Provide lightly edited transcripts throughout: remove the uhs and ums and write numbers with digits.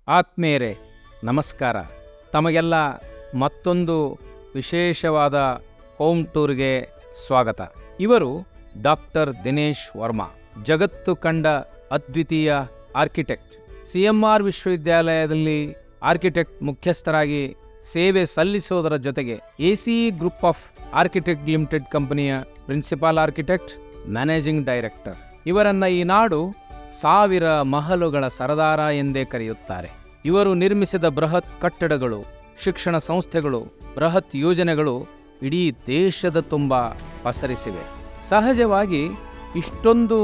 ಆತ್ಮೀಯರೇ ನಮಸ್ಕಾರ. ತಮಗೆಲ್ಲ ಮತ್ತೊಂದು ವಿಶೇಷವಾದ ಹೋಮ್ ಟೂರ್ಗೆ ಸ್ವಾಗತ. ಇವರು ಡಾಕ್ಟರ್ ದಿನೇಶ್ ವರ್ಮಾ, ಜಗತ್ತು ಕಂಡ ಅದ್ವಿತೀಯ ಆರ್ಕಿಟೆಕ್ಟ್. CMR ವಿಶ್ವವಿದ್ಯಾಲಯದಲ್ಲಿ ಆರ್ಕಿಟೆಕ್ಟ್ ಮುಖ್ಯಸ್ಥರಾಗಿ ಸೇವೆ ಸಲ್ಲಿಸೋದರ ಜೊತೆಗೆ ACE group of architect limited ಕಂಪನಿಯ ಪ್ರಿನ್ಸಿಪಾಲ್ ಆರ್ಕಿಟೆಕ್ಟ್, ಮ್ಯಾನೇಜಿಂಗ್ ಡೈರೆಕ್ಟರ್. ಇವರನ್ನ ಈ ನಾಡು 1000 ಮಹಲುಗಳ ಸರದಾರ ಎಂದೇ ಕರೆಯುತ್ತಾರೆ. ಇವರು ನಿರ್ಮಿಸಿದ ಬೃಹತ್ ಕಟ್ಟಡಗಳು, ಶಿಕ್ಷಣ ಸಂಸ್ಥೆಗಳು, ಬೃಹತ್ ಯೋಜನೆಗಳು ಇಡೀ ದೇಶದ ತುಂಬ ಪಸರಿಸಿವೆ. ಸಹಜವಾಗಿ ಇಷ್ಟೊಂದು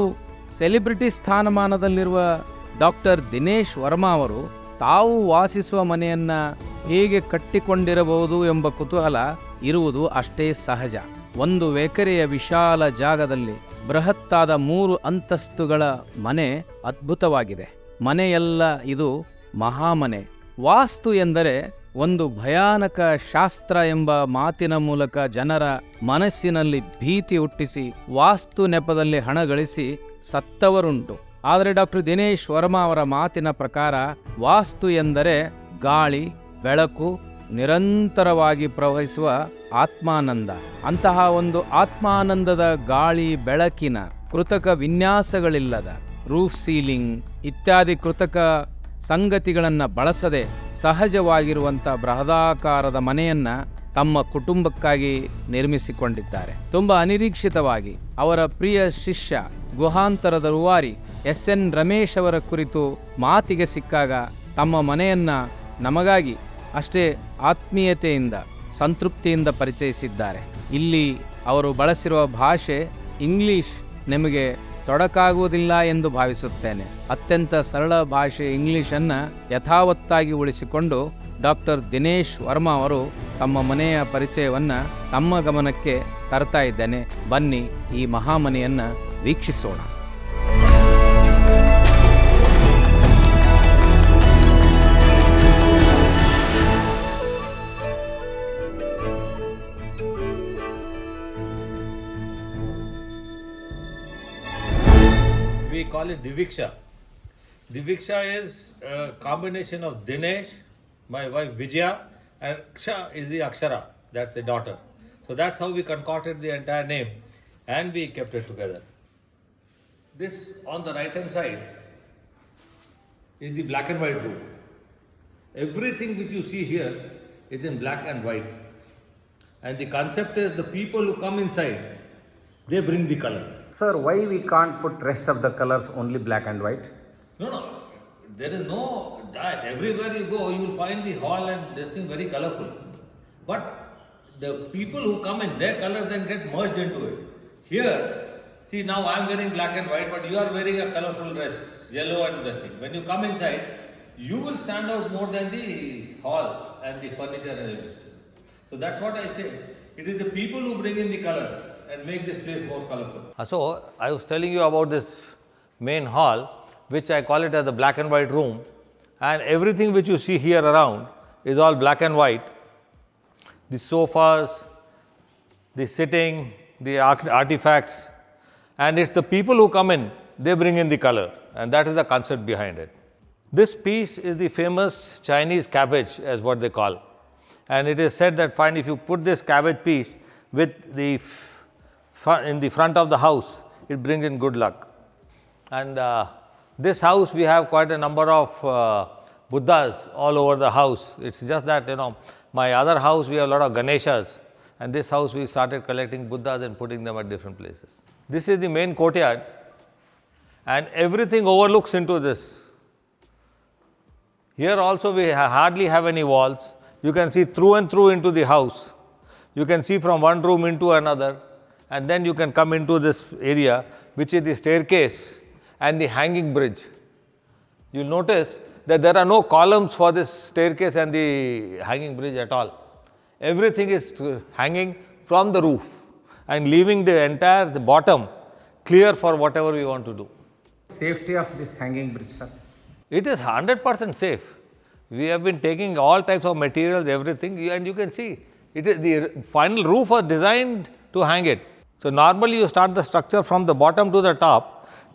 ಸೆಲೆಬ್ರಿಟಿ ಸ್ಥಾನಮಾನದಲ್ಲಿರುವ ಡಾಕ್ಟರ್ ದಿನೇಶ್ ವರ್ಮಾ ಅವರು ತಾವು ವಾಸಿಸುವ ಮನೆಯನ್ನ ಹೇಗೆ ಕಟ್ಟಿಕೊಂಡಿರಬಹುದು ಎಂಬ ಕುತೂಹಲ ಇರುವುದು ಅಷ್ಟೇ ಸಹಜ. 1 ಎಕರೆಯ ವಿಶಾಲ ಜಾಗದಲ್ಲಿ ಬೃಹತ್ತಾದ 3 ಅಂತಸ್ತುಗಳ ಮನೆ ಅದ್ಭುತವಾಗಿದೆ. ಮನೆಯೆಲ್ಲ ಇದು ಮಹಾಮನೆ. ವಾಸ್ತು ಎಂದರೆ ಒಂದು ಭಯಾನಕ ಶಾಸ್ತ್ರ ಎಂಬ ಮಾತಿನ ಮೂಲಕ ಜನರ ಮನಸ್ಸಿನಲ್ಲಿ ಭೀತಿ ಹುಟ್ಟಿಸಿ ವಾಸ್ತು ನೆಪದಲ್ಲಿ ಹಣ ಗಳಿಸಿ ಸತ್ತವರುಂಟು. ಆದರೆ ಡಾಕ್ಟರ್ ದಿನೇಶ್ ವರ್ಮಾ ಅವರ ಮಾತಿನ ಪ್ರಕಾರ ವಾಸ್ತು ಎಂದರೆ ಗಾಳಿ, ಬೆಳಕು, ನಿರಂತರವಾಗಿ ಪ್ರವಹಿಸುವ ಆತ್ಮಾನಂದ. ಅಂತಹ ಒಂದು ಆತ್ಮಾನಂದದ ಗಾಳಿ ಬೆಳಕಿನ ಕೃತಕ ವಿನ್ಯಾಸಗಳಿಲ್ಲದ ರೂಫ್ ಸೀಲಿಂಗ್ ಇತ್ಯಾದಿ ಕೃತಕ ಸಂಗತಿಗಳನ್ನು ಬಳಸದೆ ಸಹಜವಾಗಿರುವಂಥ ಬೃಹದಾಕಾರದ ಮನೆಯನ್ನ ತಮ್ಮ ಕುಟುಂಬಕ್ಕಾಗಿ ನಿರ್ಮಿಸಿಕೊಂಡಿದ್ದಾರೆ. ತುಂಬ ಅನಿರೀಕ್ಷಿತವಾಗಿ ಅವರ ಪ್ರಿಯ ಶಿಷ್ಯ ಗುಹಾಂತರದ ರೂವಾರಿ SN ರಮೇಶ್ ಅವರ ಕುರಿತು ಮಾತಿಗೆ ಸಿಕ್ಕಾಗ ತಮ್ಮ ಮನೆಯನ್ನ ನಮಗಾಗಿ ಅಷ್ಟೇ ಆತ್ಮೀಯತೆಯಿಂದ ಸಂತೃಪ್ತಿಯಿಂದ ಪರಿಚಯಿಸಿದ್ದಾರೆ. ಇಲ್ಲಿ ಅವರು ಬಳಸಿರುವ ಭಾಷೆ ಇಂಗ್ಲಿಷ್ ನಿಮಗೆ ತೊಡಕಾಗುವುದಿಲ್ಲ ಎಂದು ಭಾವಿಸುತ್ತೇನೆ. ಅತ್ಯಂತ ಸರಳ ಭಾಷೆ ಇಂಗ್ಲಿಷನ್ನು ಯಥಾವತ್ತಾಗಿ ಉಳಿಸಿಕೊಂಡು ಡಾಕ್ಟರ್ ದಿನೇಶ್ ವರ್ಮಾ ಅವರು ತಮ್ಮ ಮನೆಯ ಪರಿಚಯವನ್ನು ತಮ್ಮ ಗಮನಕ್ಕೆ ತರ್ತಾ ಇದ್ದೇನೆ. ಬನ್ನಿ ಈ ಮಹಾಮನೆಯನ್ನು ವೀಕ್ಷಿಸೋಣ. We call it Diviksha. Diviksha is a combination of Dinesh, my wife Vijaya, and Ksha is the Akshara, that's the daughter. So that's how we concocted the entire name and we kept it together. This on the right hand side is the black and white room. Everything which you see here is in black and white. And the concept is the people who come inside, they bring the color. Sir, why we can't put rest of the colors only black and white? No, there is no dash. Everywhere you go, you will find the hall and this thing very colorful. But the people who come in, their colors then get merged into it. Here, see now I am wearing black and white, but you are wearing a colorful dress, yellow and this thing. When you come inside, you will stand out more than the hall and the furniture and everything. So that's what I say. It is the people who bring in the color and make this place more colorful. So I was telling you about this main hall, which I call it as the black and white room, and everything which you see here around is all black and white. The sofas, the sitting, the artifacts, and it's the people who come in, they bring in the color, and that is the concept behind it. This piece is the famous Chinese cabbage, as what they call, and it is said that fine, if you put this cabbage piece with the in the front of the house, it brings in good luck. And this house, we have quite a number of Buddhas all over the house. It's just that, my other house we have a lot of Ganeshas, and this house we started collecting Buddhas and putting them at different places. This is the main courtyard, and everything overlooks into this. Here also we hardly have any walls. You can see through and through into the house. You can see from one room into another, and then you can come into this area, which is the staircase and the hanging bridge. You'll notice that there are no columns for this staircase and the hanging bridge at all. Everything is hanging from the roof and leaving the entire the bottom clear for whatever we want to do. Safety of this hanging bridge, sir? It is 100% safe. We have been taking all types of materials, everything, and you can see it is the final roof was designed to hang it. So normally you start the structure from the bottom to the top.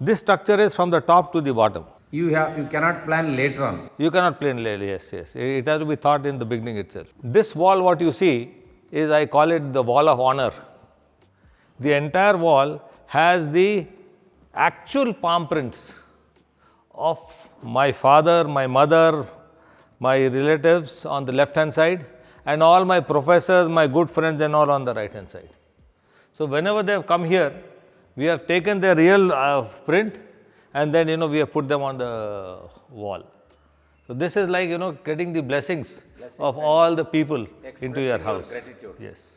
This structure is from the top to the bottom. You cannot plan later on. You cannot plan later, yes. It has to be thought in the beginning itself. This wall, what you see, is I call it the wall of honor. The entire wall has the actual palm prints of my father, my mother, my relatives on the left hand side, and all my professors, my good friends and all on the right hand side. So whenever they have come here, we have taken their real print and then we have put them on the wall. So this is like getting the blessings of all the people into your house. Gratitude. Yes.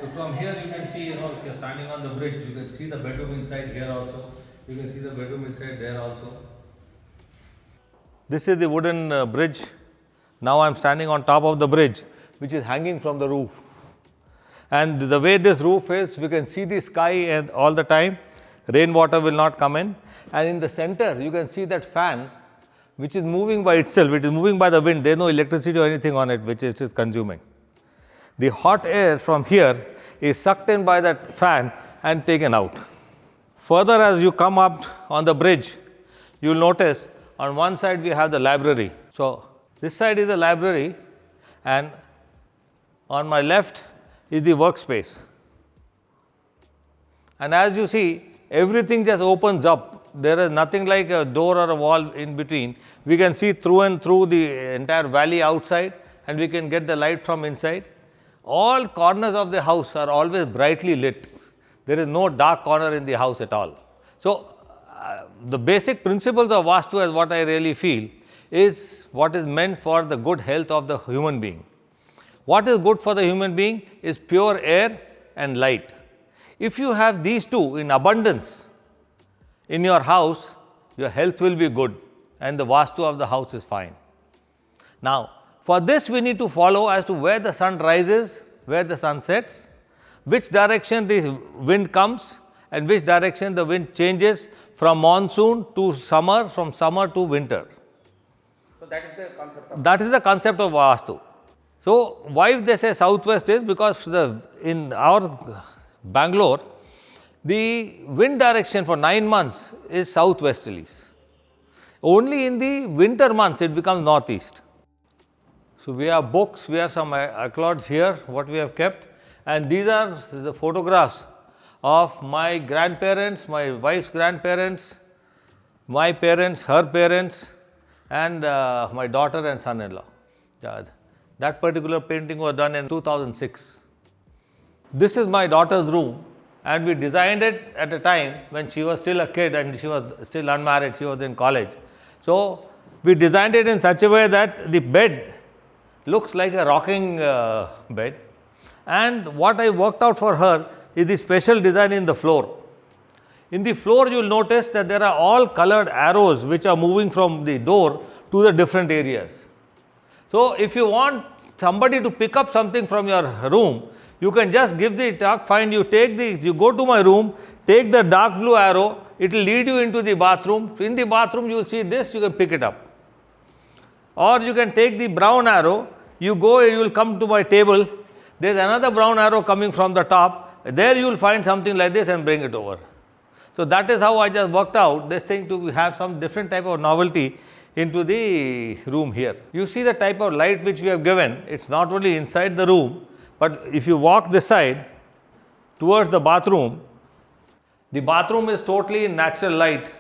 So from here you can see, if you're standing on the bridge, you can see the bedroom inside here also. You can see the bedroom inside there also. This is the wooden bridge. Now I am standing on top of the bridge, which is hanging from the roof. And the way this roof is, we can see the sky and all the time. Rainwater will not come in. And in the center, you can see that fan, which is moving by itself. It is moving by the wind. There is no electricity or anything on it, which it is consuming. The hot air from here is sucked in by that fan and taken out. Further, as you come up on the bridge, you will notice on one side we have the library. So this side is the library, and on my left is the workspace. And as you see, everything just opens up. There is nothing like a door or a wall in between. We can see through and through the entire valley outside, and we can get the light from inside. All corners of the house are always brightly lit. There is no dark corner in the house at all. So the basic principles of Vastu, as what I really feel, is what is meant for the good health of the human being. What is good for the human being is pure air and light. If you have these two in abundance in your house, your health will be good and the Vastu of the house is fine. Now, for this we need to follow as to where the sun rises, where the sun sets, which direction the wind comes and which direction the wind changes from monsoon to summer, from summer to winter. So that is the concept of. That is the concept of Vastu. So why they say southwest is because in our Bangalore, the wind direction for 9 months is southwesterlies. Only in the winter months it becomes northeast. So we have books, we have some accolades here, what we have kept, and these are the photographs of my grandparents, my wife's grandparents, my parents, her parents, and my daughter and son-in-law. That particular painting was done in 2006. This is my daughter's room, and we designed it at a time when she was still a kid and she was still unmarried, she was in college. So we designed it in such a way that the bed looks like a rocking bed, and what I worked out for her is the special design in the floor. In the floor you will notice that there are all colored arrows which are moving from the door to the different areas. So if you want somebody to pick up something from your room, you can just give the talk, you go to my room, take the dark blue arrow, it will lead you into the bathroom. In the bathroom you will see this, you can pick it up. Or you can take the brown arrow, you will come to my table, there is another brown arrow coming from the top, there you will find something like this and bring it over. So that is how I just worked out this thing to have some different type of novelty into the room here. You see the type of light which we have given, it is not only inside the room, but if you walk this side towards the bathroom is totally in natural light.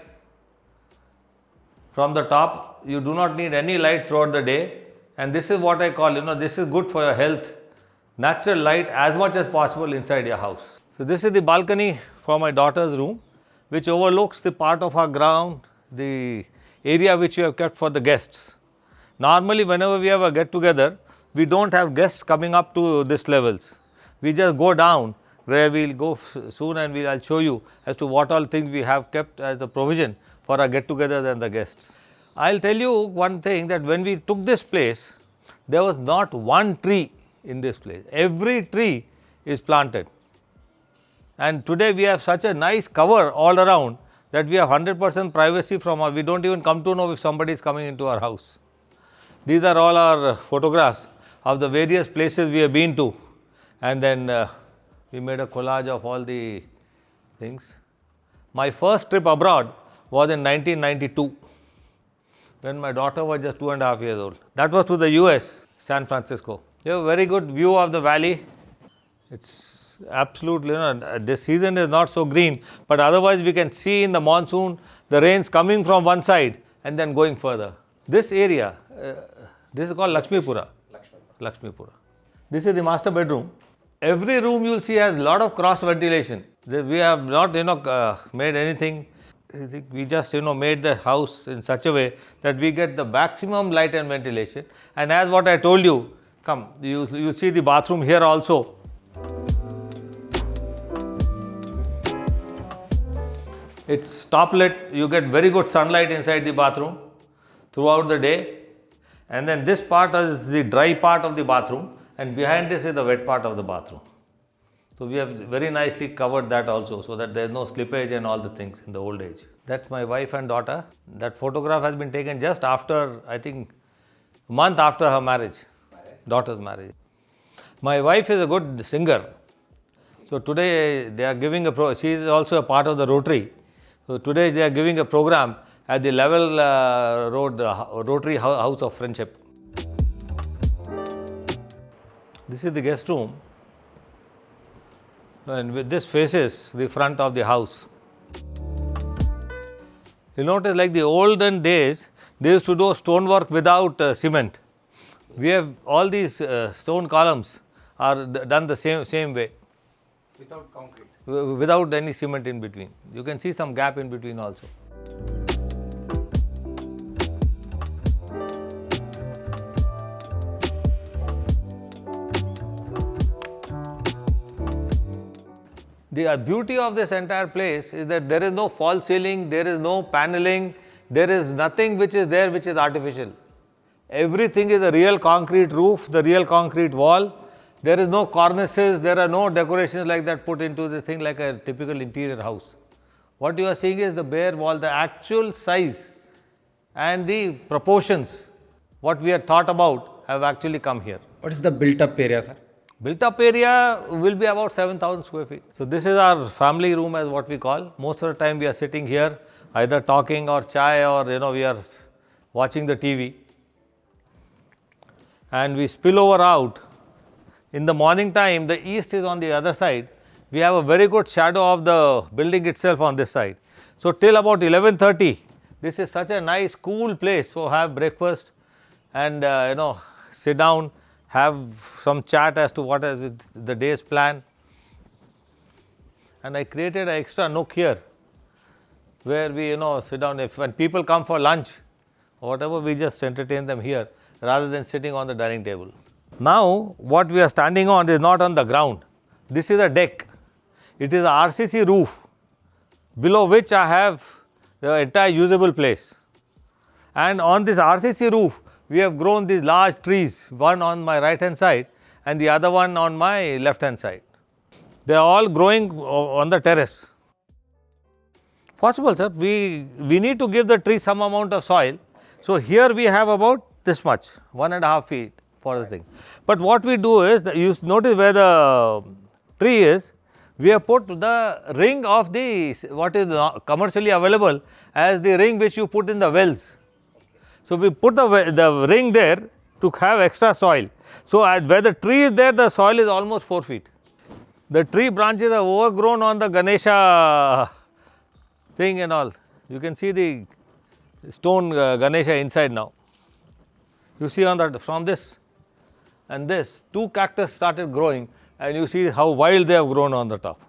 From the top, you do not need any light throughout the day, and this is what I call, this is good for your health. Natural light as much as possible inside your house. So this is the balcony for my daughter's room, which overlooks the part of our ground, the area which we have kept for the guests. Normally, whenever we have a get together, we don't have guests coming up to this levels. We just go down, where we will go soon, and I'll show you as to what all things we have kept as a provision for our get togethers and the guests. I'll tell you one thing, that when we took this place, there was not one tree in this place. Every tree is planted. And today we have such a nice cover all around that we have 100% privacy from we don't even come to know if somebody is coming into our house. These are all our photographs of the various places we have been to, and then we made a collage of all the things. My first trip abroad was in 1992, when my daughter was just 2.5 years old. That was to the US, San Francisco. You have a very good view of the valley. It's absolutely, this season is not so green, but otherwise we can see in the monsoon the rains coming from one side and then going further. This area, this is called Lakshmipura. Lakshmipura. This is the master bedroom. Every room you will see has a lot of cross ventilation. We have not, made anything. We just, made the house in such a way that we get the maximum light and ventilation. And as what I told you, come, you see the bathroom here also. It's top lit. You get very good sunlight inside the bathroom throughout the day. And then this part is the dry part of the bathroom, and behind this is the wet part of the bathroom. So we have very nicely covered that also, so that there is no slippage and all the things in the old age. That's my wife and daughter. That photograph has been taken just after, I think, a month after her marriage, daughter's marriage. My wife is a good singer. So today they are giving she is also a part of the Rotary. So today they are giving a program at the Level Road Rotary House of Friendship. This is the guest room, and with this faces the front of the house. You notice, like the olden days, they used to do stonework without cement. We have all these stone columns are done the same way. Without concrete. Without any cement in between. You can see some gap in between also. The beauty of this entire place is that there is no false ceiling, there is no paneling, there is nothing which is there which is artificial. Everything is a real concrete roof, the real concrete wall. There is no cornices, there are no decorations like that put into the thing like a typical interior house. What you are seeing is the bare wall, the actual size and the proportions, what we had thought about have actually come here. What is the built up area, sir? Built up area will be about 7,000 square feet. So this is our family room as what we call. Most of the time we are sitting here either talking or chai or we are watching the TV. And we spill over out. In the morning time, the east is on the other side. We have a very good shadow of the building itself on this side. So till about 11:30, this is such a nice cool place. So have breakfast and sit down, have some chat as to what is the day's plan. And I created an extra nook here where we sit down. When people come for lunch or whatever, we just entertain them here rather than sitting on the dining table. Now what we are standing on is not on the ground. This is a deck. It is a RCC roof below which I have the entire usable place. And on this RCC roof, we have grown these large trees, one on my right hand side and the other one on my left hand side. They are all growing on the terrace. Possible, sir. We need to give the tree some amount of soil. So here we have about this much, 1.5 feet for the thing. But what we do is, you notice where the tree is, we have put the ring of the what is commercially available as the ring which you put in the wells. So we put the ring there to have extra soil. So at where the tree is there, the soil is almost 4 feet. The tree branches are overgrown on the Ganesha thing and all. You can see the stone Ganesha inside now. You see on that, from this and this, 2 cactus started growing, and you see how wild they have grown on the top.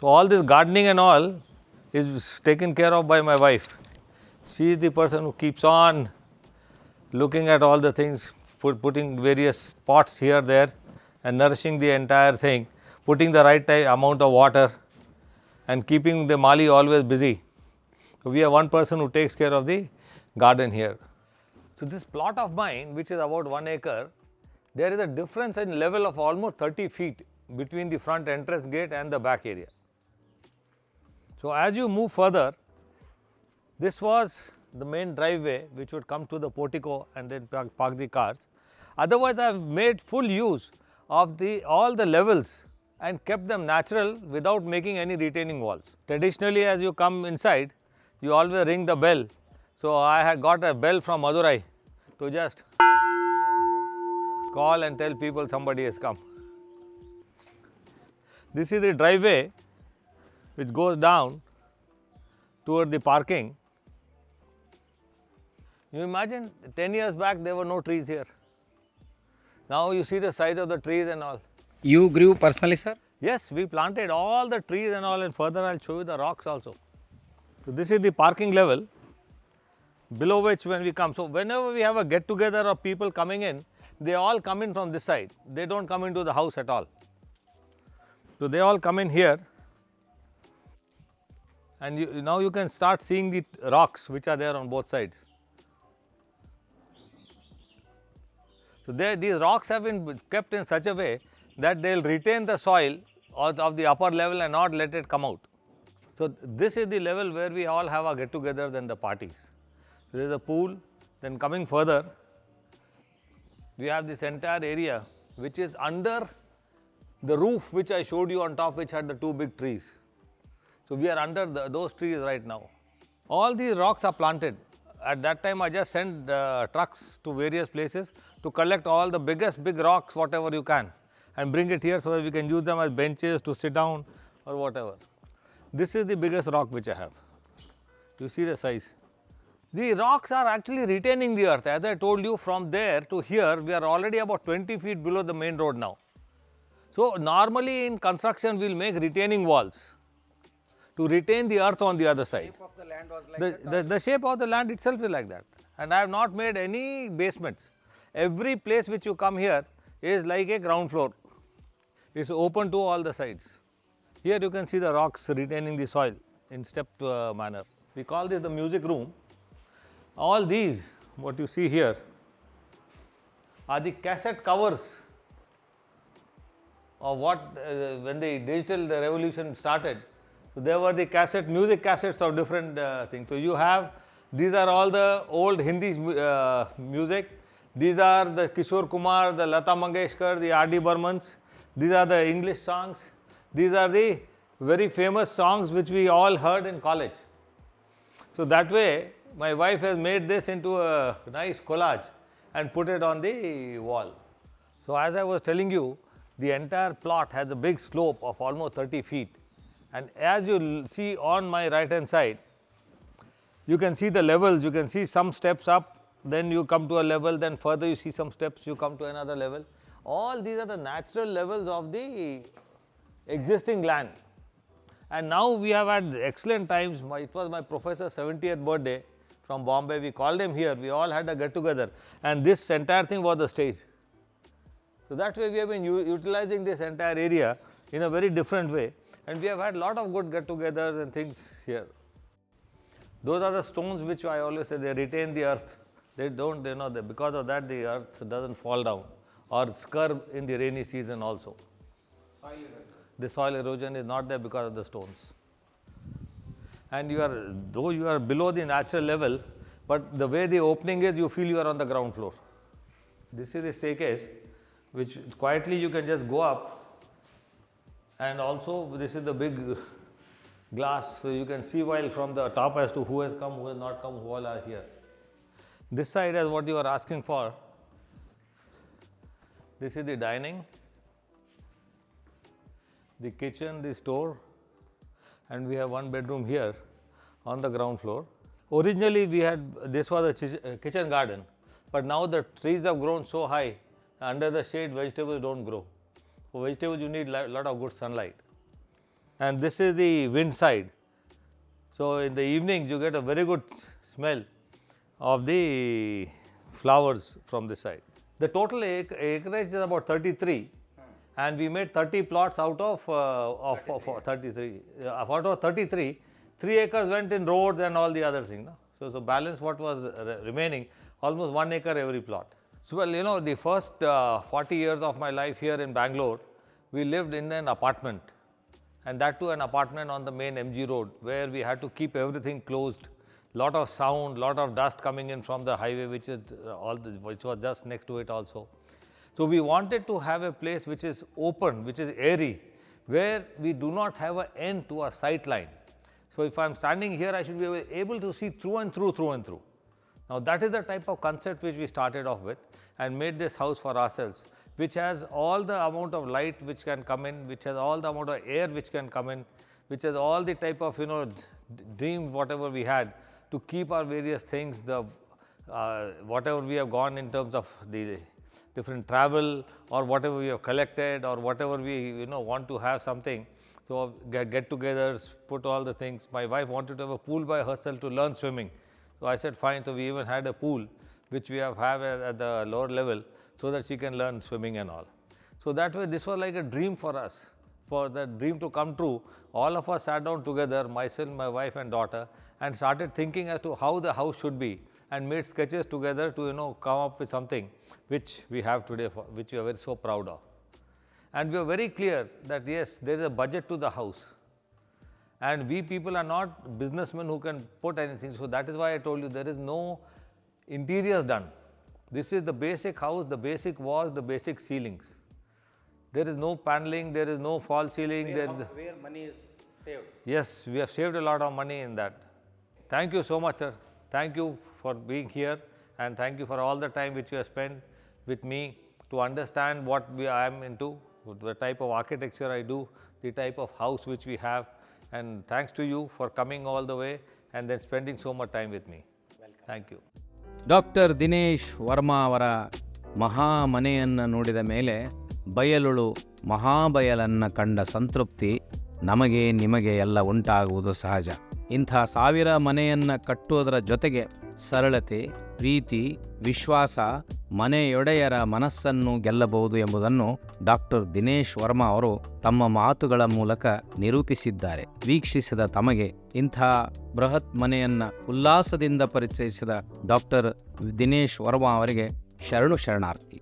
So all this gardening and all is taken care of by my wife. She is the person who keeps on looking at all the things, putting various pots here, there, and nourishing the entire thing, putting the right amount of water and keeping the Mali always busy. So we have one person who takes care of the garden here. So this plot of mine, which is about 1 acre, there is a difference in level of almost 30 feet between the front entrance gate and the back area. So as you move further, this was the main driveway which would come to the portico and then park the cars. Otherwise, I have made full use of all the levels and kept them natural without making any retaining walls. Traditionally, as you come inside, you always ring the bell. So I had got a bell from Madurai to just call and tell people somebody has come. This is the driveway which goes down toward the parking. You imagine 10 years back there were no trees here. Now you see the size of the trees and all. You grew personally, sir? Yes, we planted all the trees and all, and further I'll show you the rocks also. So this is the parking level below which when we come. So whenever we have a get together of people coming in, they all come in from this side. They don't come into the house at all. So they all come in here, and now you can start seeing the rocks which are there on both sides. So these rocks have been kept in such a way that they will retain the soil of the upper level and not let it come out. So this is the level where we all have our get-togethers and the parties. There is a pool. Then coming further, we have this entire area which is under the roof which I showed you on top, which had the two big trees. So we are under those trees right now. All these rocks are planted. At that time I just sent trucks to various places to collect all the big rocks, whatever you can, and bring it here so that we can use them as benches to sit down or whatever. This is the biggest rock which I have. You see the size. The rocks are actually retaining the earth. As I told you, from there to here we are already about 20 feet below the main road now. So normally in construction we will make retaining walls to retain the earth on the other side. The shape of the land was like The shape of the land itself is like that, and I have not made any basements. Every place which you come here is like a ground floor. It's open to all the sides. Here you can see the rocks retaining the soil in stepped manner. We call this the music room. All these, what you see here, are the cassette covers of what when the digital revolution started. So there were the music cassettes of different things. So you have, these are all the old Hindi music. These are the Kishore Kumar, the Lata Mangeshkar, the R.D. Burmans. These are the English songs. These are the very famous songs which we all heard in college. So that way my wife has made this into a nice collage and put it on the wall. So as I was telling you, the entire plot has a big slope of almost 30 feet. And as you see on my right hand side, you can see the levels. You can see some steps up, then you come to a level, then further you see some steps, you come to another level. All these are the natural levels of the existing land. And now we have had excellent times. It was my professor's 70th birthday from Bombay. We called him here. We all had a get together, and this entire thing was the stage. So that way we have been utilizing this entire area in a very different way, and we have had a lot of good get-togethers and things here. Those are the stones which I always say they retain the earth. They don't, because of that the earth doesn't fall down or scurb in the rainy season also. soil erosion. The soil erosion is not there because of the stones. And though you are below the natural level, but the way the opening is, you feel you are on the ground floor. This is the staircase, which quietly you can just go up, and also this is the big glass, so you can see while from the top as to who has come, who has not come, who all are here. This side is what you are asking for. This is the dining, the kitchen, the store, and we have one bedroom here on the ground floor. Originally this was a kitchen garden, but now the trees have grown so high, under the shade vegetables don't grow. For vegetables you need a lot of good sunlight. And this is the wind side. So in the evenings you get a very good smell of the flowers from this side. The total acreage is about 33, and we made 30 plots out of 33. Out of 33, 3 acres went in roads and all the other things. No? So balance what was remaining, almost 1 acre every plot. So well, the first 40 years of my life here in Bangalore, we lived in an apartment, and that too an apartment on the main MG road, where we had to keep everything closed. Lot of sound, lot of dust coming in from the highway, which was just next to it also. So we wanted to have a place which is open, which is airy, where we do not have an end to our sight line. So if I am standing here, I should be able to see through and through, through and through. Now that is the type of concept which we started off with and made this house for ourselves, which has all the amount of light which can come in, which has all the amount of air which can come in, which has all the type of, dream whatever we had to keep our various things, whatever we have gone in terms of the different travel or whatever we have collected or whatever we want to have something. So get-togethers, put all the things. My wife wanted to have a pool by herself to learn swimming. So I said fine. So we even had a pool which we have at the lower level so that she can learn swimming and all. So that way this was like a dream for us. For the dream to come true, all of us sat down together, myself, my wife and daughter, and started thinking as to how the house should be and made sketches together to come up with something which we have today, which we are very so proud of. And we are very clear that yes, there is a budget to the house. And we people are not businessmen who can put anything. So that is why I told you there is no interiors done. This is the basic house, the basic walls, the basic ceilings. There is no paneling, there is no false ceiling. Where money is saved. Yes, we have saved a lot of money in that. Thank you so much, sir. Thank you for being here and thank you for all the time which you have spent with me to understand what I am into, the type of architecture I do, the type of house which we have, and thanks to you for coming all the way and then spending so much time with me. Welcome. Thank you. Doctor Dinesh Varma ಅವರ ಮಹಾಮನೆಯನ್ನು ನೋಡಿದ ಮೇಲೆ ಬಯಲುಳು ಮಹಾಬಯಲನ್ನು ಕಂಡ ಸಂತೃಪ್ತಿ ನಮಗೆ ನಿಮಗೆ ಎಲ್ಲ ಉಂಟಾಗುವುದು ಸಹಜ. ಇಂಥ 1000 ಮನೆಯನ್ನು ಕಟ್ಟುವುದರ ಜೊತೆಗೆ ಸರಳತೆ, ಪ್ರೀತಿ, ವಿಶ್ವಾಸ, ಮನೆಯೊಡೆಯರ ಮನಸ್ಸನ್ನು ಗೆಲ್ಲಬಹುದು ಎಂಬುದನ್ನು ಡಾಕ್ಟರ್ ದಿನೇಶ್ ವರ್ಮಾ ಅವರು ತಮ್ಮ ಮಾತುಗಳ ಮೂಲಕ ನಿರೂಪಿಸಿದ್ದಾರೆ. ವೀಕ್ಷಿಸಿದ ತಮಗೆ ಇಂಥ ಬೃಹತ್ ಮನೆಯನ್ನು ಉಲ್ಲಾಸದಿಂದ ಪರಿಚಯಿಸಿದ ಡಾಕ್ಟರ್ ದಿನೇಶ್ ವರ್ಮಾ ಅವರಿಗೆ ಶರಣಾರ್ಥಿ.